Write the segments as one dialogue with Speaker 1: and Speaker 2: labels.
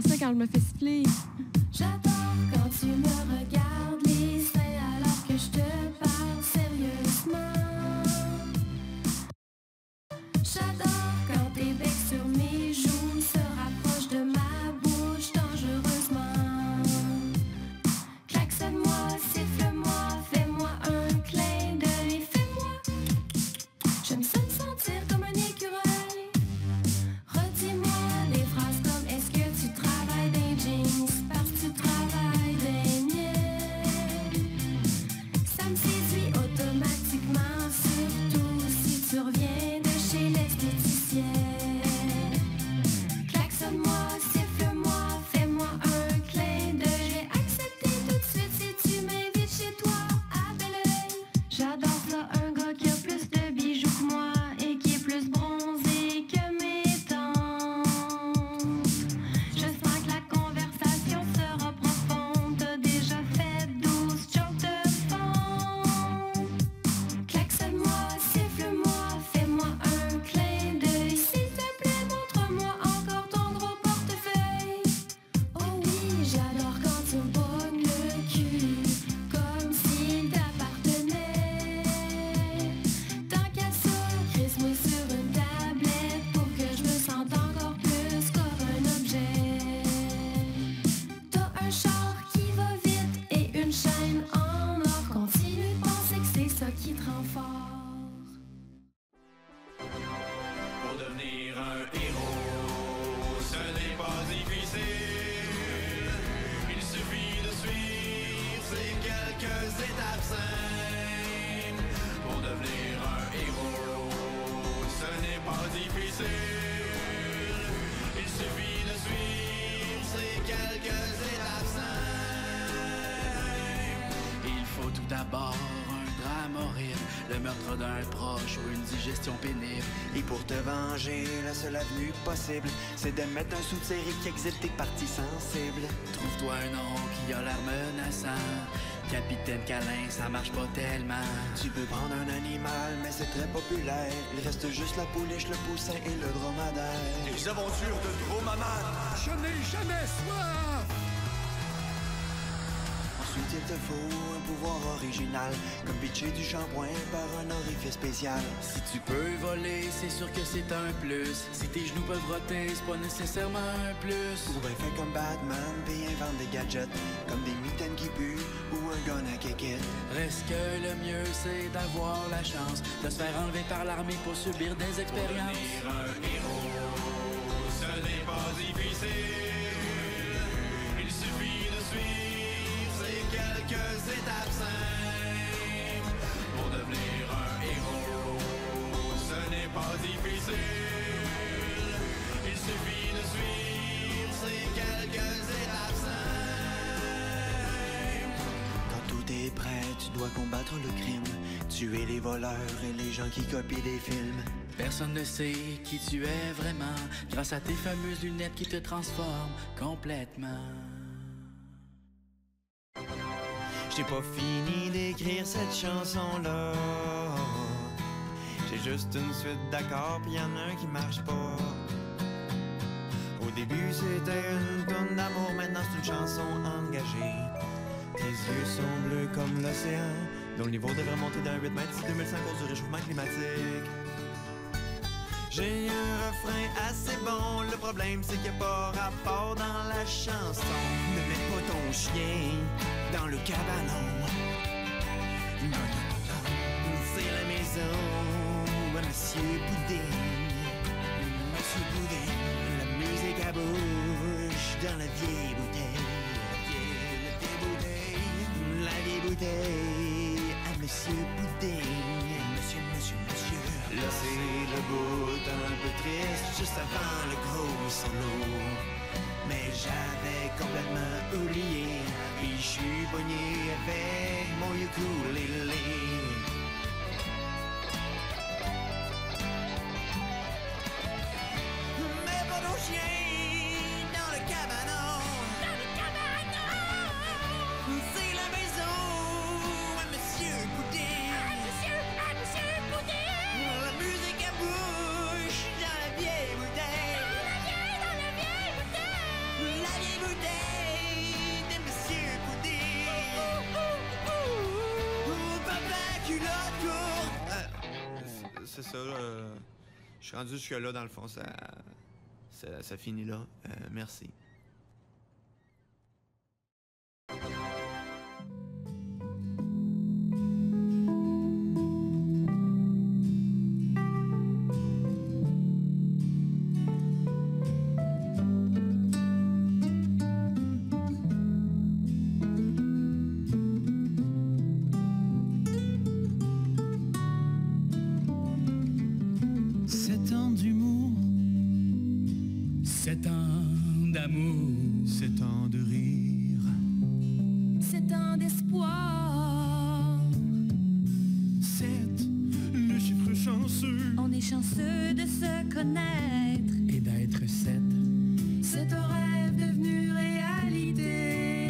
Speaker 1: ça quand je me fais siffler.
Speaker 2: J'adore quand tu me regardes les seins alors que je te parle sérieusement. J'adore quand tes becs sur mes joues se rapprochent de ma bouche dangereusement. Klaxonne-moi, siffle-moi, fais-moi un clin d'œil, fais-moi. J'aime ça me sentir comme un écureuil. Redis-moi des phrases comme est-ce que tu travailles des jeans parce que tu travailles des miens. Ça me séduit automatiquement, surtout si tu reviens de chez l'esthéticienne. Klaxonne-moi, siffle-moi, fais-moi un clin d'œil. J'ai accepté tout de suite si tu m'invites chez toi à bel oeil. J'adore ça, un gars qui a plus de bijoux que moi et qui est plus bronzé que mes temps. Je sens que la conversation sera profonde. T'as déjà fait 12 jokes de fond. Klaxonne-moi, siffle-moi, fais-moi un clin d'œil. S'il te plaît, montre-moi encore ton gros portefeuille. Oh oui, j'adore quand tu me pognes le cul comme s'il t'appartenait. Tant qu'à ça, crisse-moi sur une tablette pour que je me sente encore plus comme un objet. T'as un char qui va vite et une chaîne en or. Continue de penser que c'est ça qui te rend fort.
Speaker 3: Pour devenir un héros, ce n'est pas difficile. Il suffit de suivre ces quelques étapes simples. Pour devenir un héros, ce n'est pas difficile. Il suffit de suivre ces quelques étapes simples. Il faut tout d'abord un drame horrible, le meurtre d'un proche ou une digestion pénible.
Speaker 4: Et pour te venger, la seule avenue possible, c'est de mettre un sous-série qui exhibe tes parties sensibles.
Speaker 3: Trouve-toi un nom qui a l'air menaçant. Capitaine Câlin, ça marche pas tellement.
Speaker 4: Tu peux prendre un animal, mais c'est très populaire. Il reste juste la pouliche, le poussin et le dromadaire.
Speaker 5: Les aventures de Dromamane.
Speaker 6: Je n'ai jamais soif!
Speaker 4: Ensuite, il te faut un pouvoir original, comme pitcher du shampoing par un orifice spécial.
Speaker 3: Si tu peux voler, c'est sûr que c'est un plus. Si tes genoux peuvent roter, c'est pas nécessairement un plus.
Speaker 4: Ou bien fait comme Batman, puis invente des gadgets, comme des mitaines qui puent ou un gun à kékette.
Speaker 3: Reste que le mieux, c'est d'avoir la chance de se faire enlever par l'armée pour subir des expériences. Pour devenir un héros, ce n'est pas difficile. Il suffit de suivre ces quelques étapes simples. Pour devenir un héros, ce n'est pas difficile. Il suffit de suivre ces quelques étapes simples.
Speaker 4: Quand tout est prêt, tu dois combattre le crime, tuer les voleurs et les gens qui copient des films.
Speaker 3: Personne ne sait qui tu es vraiment, grâce à tes fameuses lunettes qui te transforment complètement.
Speaker 4: J'ai pas fini d'écrire cette chanson-là. J'ai juste une suite d'accords, pis y'en a un qui marche pas. Au début, c'était une tonne d'amour, maintenant c'est une chanson engagée. Tes yeux sont bleus comme l'océan, dont le niveau devrait monter d'un 8 mètres d'ici 2005 à cause du réchauffement climatique. J'ai un refrain assez bon, le problème c'est qu'il n'y a pas rapport dans la chanson. Ne mets pas ton chien dans le cabanon. Non, non, non, non, c'est la maison à Monsieur Boudin. Monsieur Boudin, la musique à bouche dans la vieille bouteille. La vieille bouteille à Monsieur Boudin. Monsieur. Là c'est le bout un peu triste, juste avant le gros solo. Mais j'avais complètement oublié, puis je suis pogné avec mon ukulélé. Mais pas nos chiens dans le cabanon. Dans le cabanon. C'est la maison à Monsieur Boudin. À Monsieur Boudin. La musique à bouche dans la vieille bouteille. Dans la vieille bouteille. La c'est ça. Je suis rendu jusque-là, dans le fond, ça finit là. Merci.
Speaker 2: Chanceux de se connaître
Speaker 3: et d'être 7.
Speaker 2: C'est un rêve devenu réalité.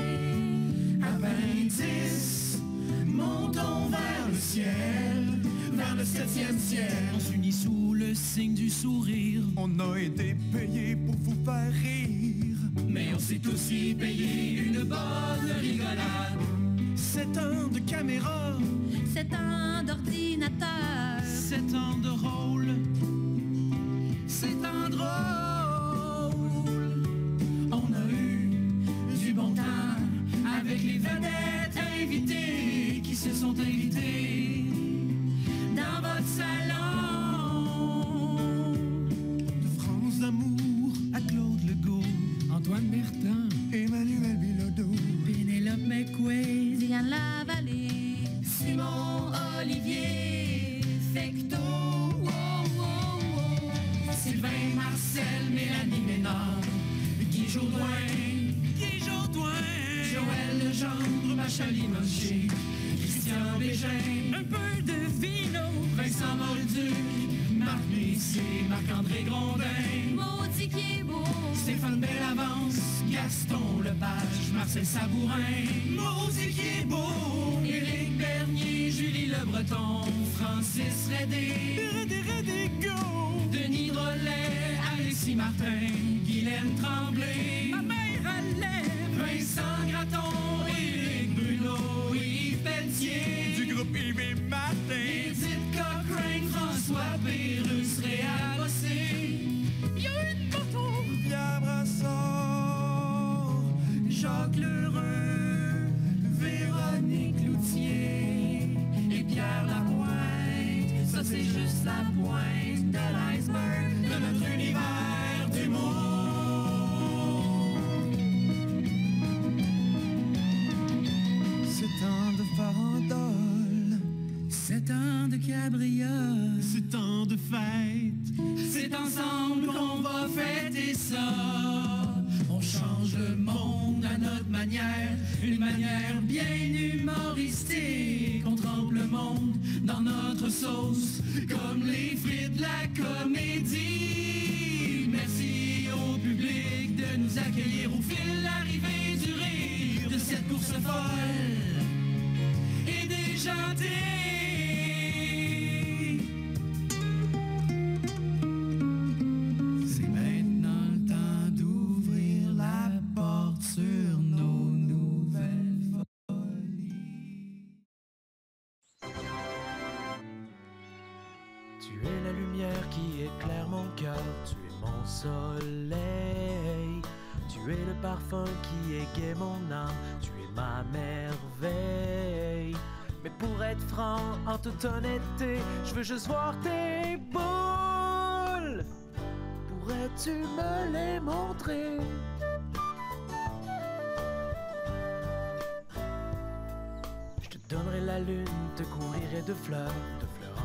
Speaker 3: À 26, montons vers le ciel, vers le 7e ciel. On s'unit sous le signe du sourire.
Speaker 5: On a été payé pour vous faire rire,
Speaker 3: mais on s'est aussi payé une bonne rigolade. 7 ans de caméra,
Speaker 2: 7 ans d'ordinateur,
Speaker 3: 7 ans de rôle, 7 ans drôle. On a eu du bon temps avec les vedettes invitées qui se sont invitées dans votre salon.
Speaker 5: de France d'amour à Claude Legault,
Speaker 3: Antoine Bertrand,
Speaker 5: Emmanuel Bilodeau,
Speaker 3: Pénélope McQuaid,
Speaker 2: Diane Lavallée,
Speaker 3: Simon Olivier, Fecto, Sylvain Marcel, Mélanie Ménard, Guy Jourdouin, Joël Legendre, Macha Limoges, Christian Bégin, un peu de vino, Vincent Molduc, Marc Messier, Marc-André Grondin,
Speaker 2: Maudit qui est beau,
Speaker 3: Stéphane Bellavance, Gaston Lepage, Marcel Sabourin, Maudit qui est beau, Éric Bernier, Julie Le Breton, Francis Redé, Denis Drolet, Alexis Martin, Guylaine Tremblay, ma mère allait, Vincent Gratton, Éric Bruno, Yves Pelletier,
Speaker 5: du groupe Yves et Martin,
Speaker 3: Edith Cochrane, François Pérusse, Réal Bossé. Il y a une moto,
Speaker 5: Pierre Brassard,
Speaker 3: Jacques Lheureux, Véronique Cloutier et Pierre Lapointe. Ça c'est juste la pointe de l'iceberg de notre univers d'humour.
Speaker 5: 7 ans de farandole,
Speaker 3: 7 ans de cabriole,
Speaker 5: 7 ans de fête,
Speaker 3: c'est ensemble qu'on va fêter ça. On change le monde à notre manière, une manière bien humoristique. On trempe le monde dans notre sauce, comme les frites de la comédie. Merci au public de nous accueillir au fil l'arrivée du rire de cette course folle et déjantée. C'est maintenant le temps d'ouvrir la porte sur nos nouvelles folies.
Speaker 1: Tu es la lumière qui éclaire mon cœur, tu es mon soleil. Tu es le parfum qui égaie mon âme, tu es ma merveille. Mais pour être franc, en toute honnêteté, je veux juste voir tes boules. Pourrais-tu me les montrer? Je te donnerai la lune, te couvrirai de fleurs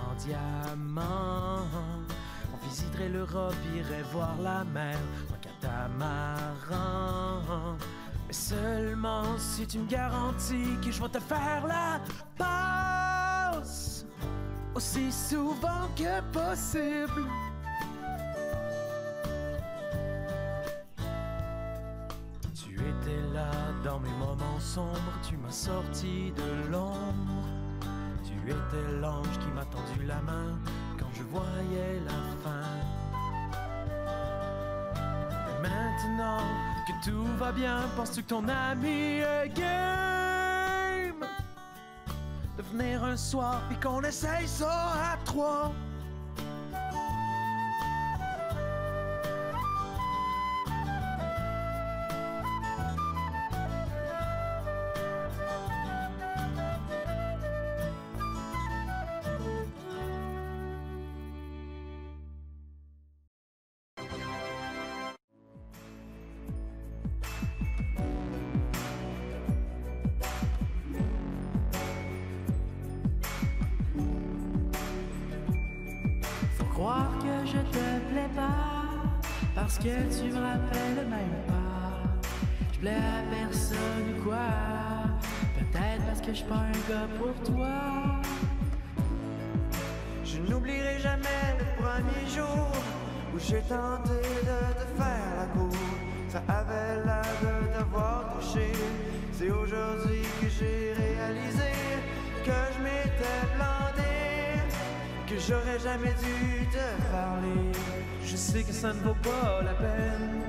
Speaker 1: en diamant. On visiterait l'Europe, irait voir la mer en catamaran. Mais seulement si tu me garantis que je vais te faire la passe aussi souvent que possible. Tu étais là dans mes moments sombres, tu m'as sorti de l'ombre. Tu étais l'ange qui m'a tendu la main quand je voyais la fin. Et maintenant que tout va bien, penses-tu que ton ami est game de venir un soir puis qu'on essaye ça à 3? croire que je te plais pas, parce que tu me rappelles même pas. Je plais à personne ou quoi, peut-être parce que je suis pas un gars pour toi.
Speaker 4: Je n'oublierai jamais le premier jour où j'ai tenté de te faire la cour. Ça avait l'air de t'avoir touché. C'est aujourd'hui que j'ai réalisé que je m'étais planté, que j'aurais jamais dû te parler.
Speaker 1: Je sais que ça ne vaut pas la peine,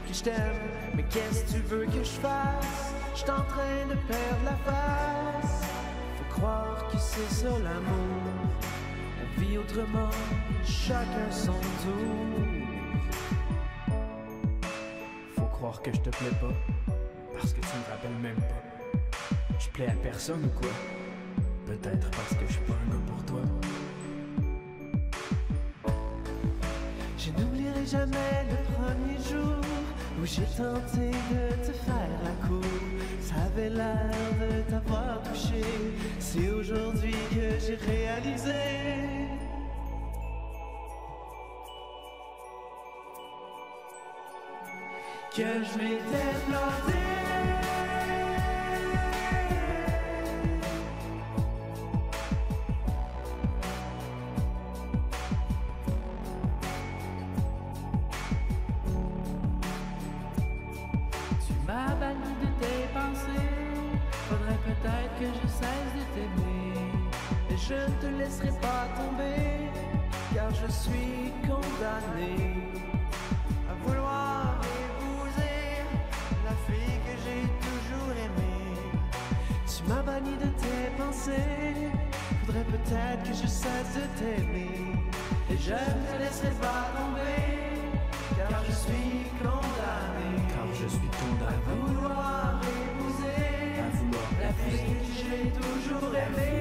Speaker 1: que je t'aime, mais qu'est-ce que tu veux que je fasse? Je suis en train de perdre la face. Faut croire que c'est ça l'amour. On vit autrement, chacun son tour. Faut croire que je te plais pas, parce que tu me rappelles même pas. Je plais à personne ou quoi? Peut-être parce que je suis pas un gars pour toi. Je n'oublierai jamais le premier jour où j'ai tenté de te faire la cour. Ça avait l'air de t'avoir touché. C'est aujourd'hui que j'ai réalisé que je m'étais planté. Tu m'as banni de tes pensées. Faudrait peut-être que je cesse de t'aimer. Et je ne te laisserai pas tomber, car je suis condamné
Speaker 4: À vouloir épouser la fille que j'ai toujours aimée.
Speaker 1: Tu m'as banni de tes pensées. Faudrait peut-être que je cesse de t'aimer. Et je ne te laisserai pas tomber, car je suis condamné. Car je suis condamné à vouloir épouser la fille que j'ai toujours aimée.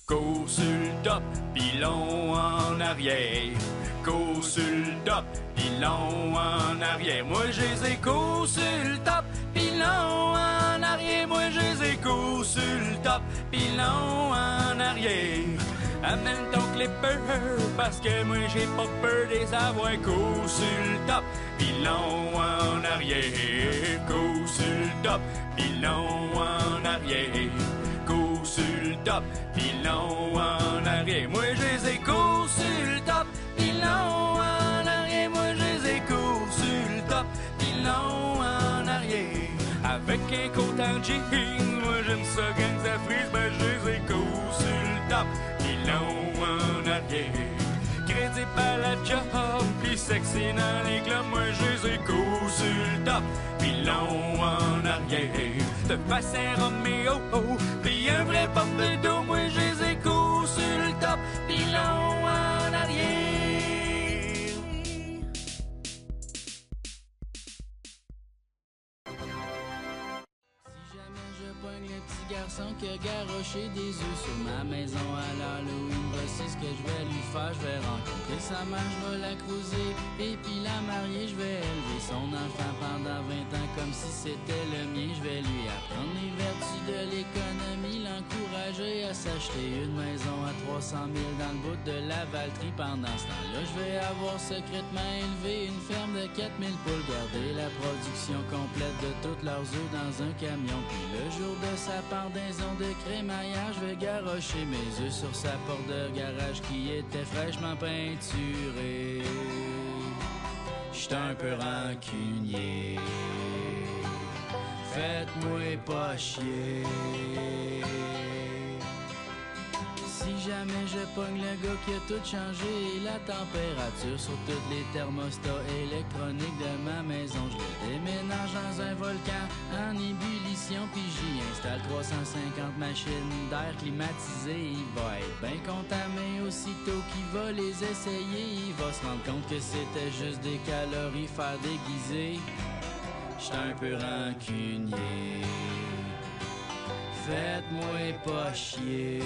Speaker 3: Cours sur le top, pilon en arrière. Cours sur le top, pilon en arrière. Moi j'ai cours sur le top, pilon en arrière. Moi j'ai cours sur le top, pilon en arrière. Amène ton clipper, parce que moi j'ai pas peur des avoir. Cours sur le top, pilon en arrière. Cours sur le top, pilon en arrière. Cours sur le top, pilon en arrière. Moi j'ai cours sur le top, pilon en arrière. Moi j'ai cours sur le top, pilon en arrière. Avec un coat en jean, moi j'aime ça quand ça frise. Ben j'ai cours sur le top, pilon en arrière. Crédit par la job, pis sexy dans les globes. Moi j'ai cours sur le top, pilon en arrière. Te passe un Roméo, pis un vrai pomme de dos. Moi j'ai cours sur le top, pilon en arrière. Garçon qui a garoché des œufs sur ma maison à l'Halloween. Voici ce que je vais lui faire. Je vais rencontrer sa mère, je vais la croiser. Et puis la marier, je vais élever son enfant pendant 20 ans comme si c'était le mien. Je vais lui apprendre les vertus de l'économie, l'encourager à s'acheter une maison à 300 000 dans le bout de la Valtrie. Pendant ce temps-là, je vais avoir secrètement élevé une ferme de 4000 poules, garder la production complète de toutes leurs œufs dans un camion. Puis le jour de sa pendaison de crémaillère, je vais garrocher mes œufs sur sa porte de garage qui était fraîchement peinturée. J'suis un peu rancunier, faites-moi pas chier. Si jamais je pogne le gars qui a tout changé, la température sur toutes les thermostats électroniques de ma maison, je le déménage dans un volcan en ébullition, puis j'y Installe 350 machines d'air climatisé. Il va être bien contamé aussitôt qu'il va les essayer. Il va se rendre compte que c'était juste des calorifères déguisés. J'suis un peu rancunier. Faites-moi pas chier.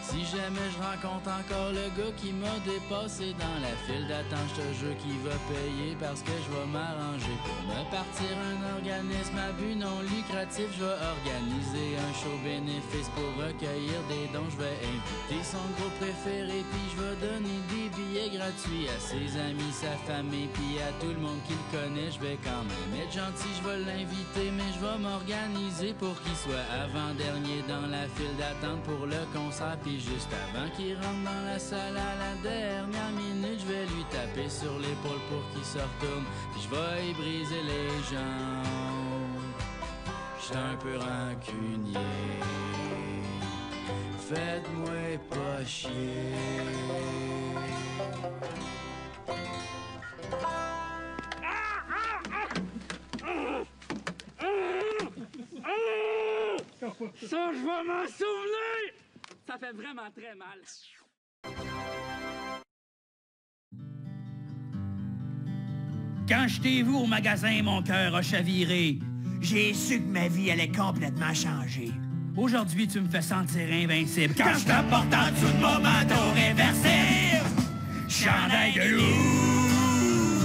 Speaker 3: Si jamais je rencontre encore le gars qui m'a dépassé dans la file d'attente, je te jure qu'il va payer parce que je vais m'arranger pour me partir un organisme à but non lucratif. Je vais organiser un show bénéfice pour recueillir des dons. Je vais inviter son groupe préféré puis je vais donner des billets gratuits à ses amis, sa famille puis à tout le monde qui le connaît. Je vais quand même être gentil, je vais l'inviter mais je vais m'organiser pour qu'il soit avant-dernier dans la file d'attente pour le concert. Puis juste avant qu'il rentre dans la salle à la dernière minute, je vais lui taper sur l'épaule pour qu'il se retourne. Puis je vais y briser les jambes. J'suis un peu rancunier. Faites-moi pas chier.
Speaker 7: Ça, je vais m'en souvenir! Ça fait vraiment très mal. Quand je t'ai vu au magasin, mon cœur a chaviré. J'ai su que ma vie allait complètement changer. Aujourd'hui, tu me fais sentir invincible. Quand je te porte en dessous de mon manteau réversible, chandail de loup,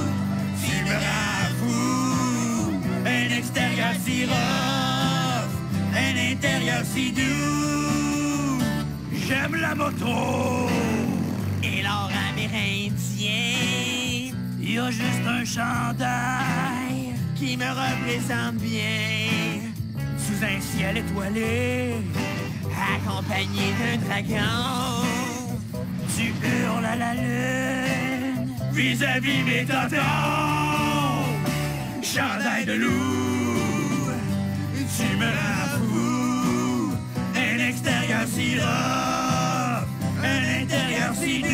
Speaker 7: tu me rends fou. Un extérieur si rough, un intérieur si doux. J'aime la moto et l'or amérindien. Y a juste un chandail qui me représente bien. Sous un ciel étoilé, accompagné d'un dragon, tu hurles à la lune vis-à-vis mes tontons. Chandail de loup, tu me rends fou. Un extérieur si rough, un intérieur si doux.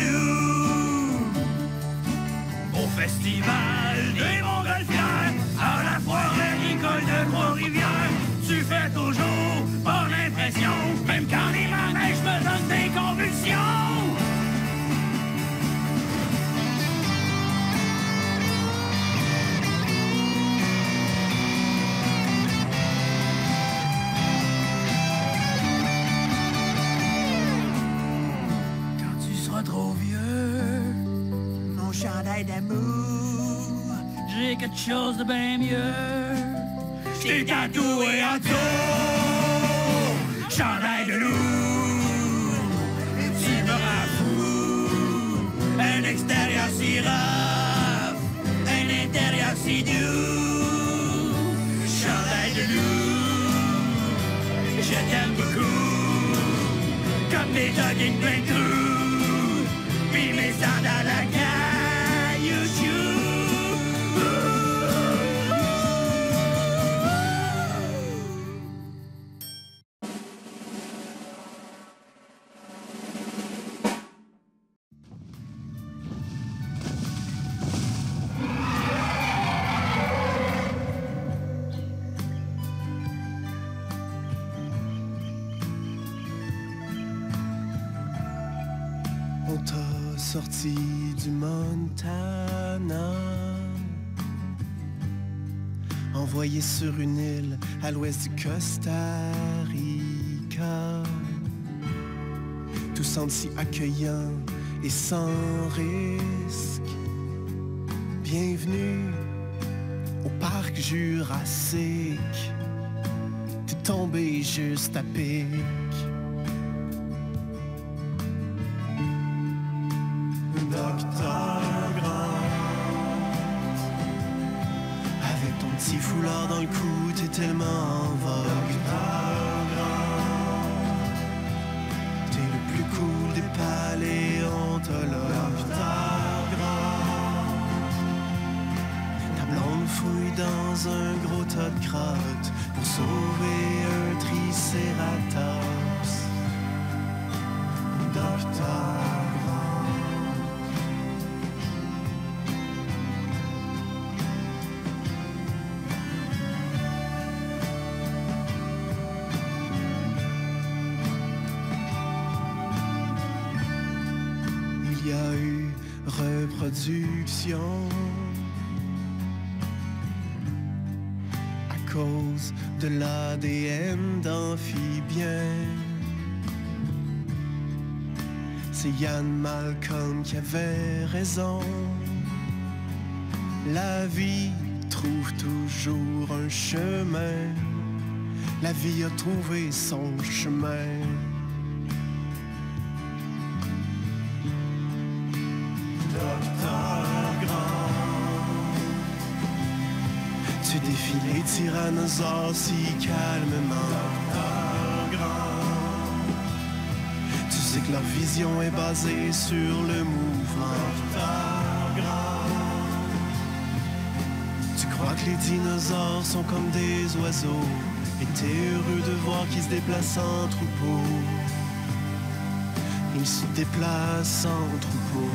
Speaker 7: Au festival des Montgolfières, à la foire agricole de Trois-Rivières, tu fais toujours bonne impression, même quand les manèges me donnent des convulsions. Quand tu seras trop vieux, mon chandail d'amour, j'ai quelque chose de bien mieux. J't'ai tatoué en tour, chandail de loup, tu me rends fou. Un extérieur si rough, un intérieur si doux. Chandail de loup, je t'aime beaucoup, comme des jogging plein trous, pis mes sandales à cailloutchouc.
Speaker 1: On t'a sorti du Montana, envoyé sur une île à l'ouest du Costa Rica. Tout semble si accueillant et sans risque. Bienvenue au parc Jurassique. T'es tombé juste à pic. Docteur Grant, avec ton petit foulard dans le cou, t'es tellement en vogue. Docteur Grant, t'es le plus cool des paléontologues. Docteur Grant, ta blonde fouille dans un gros tas de crottes pour sauver un tricératops. Docteur
Speaker 8: reproduction. À cause de l'ADN d'amphibien. C'est Ian Malcolm qui avait raison. La vie trouve toujours un chemin. La vie a trouvé son chemin. Docteur Grand, tu défies les tyrannosaures si calmement. Docteur Grand, tu sais que leur vision est basée sur le mouvement. Docteur Grand, tu crois que les dinosaures sont comme des oiseaux. Et t'es heureux de voir qu'ils se déplacent en troupeau. Ils se déplacent en troupeau.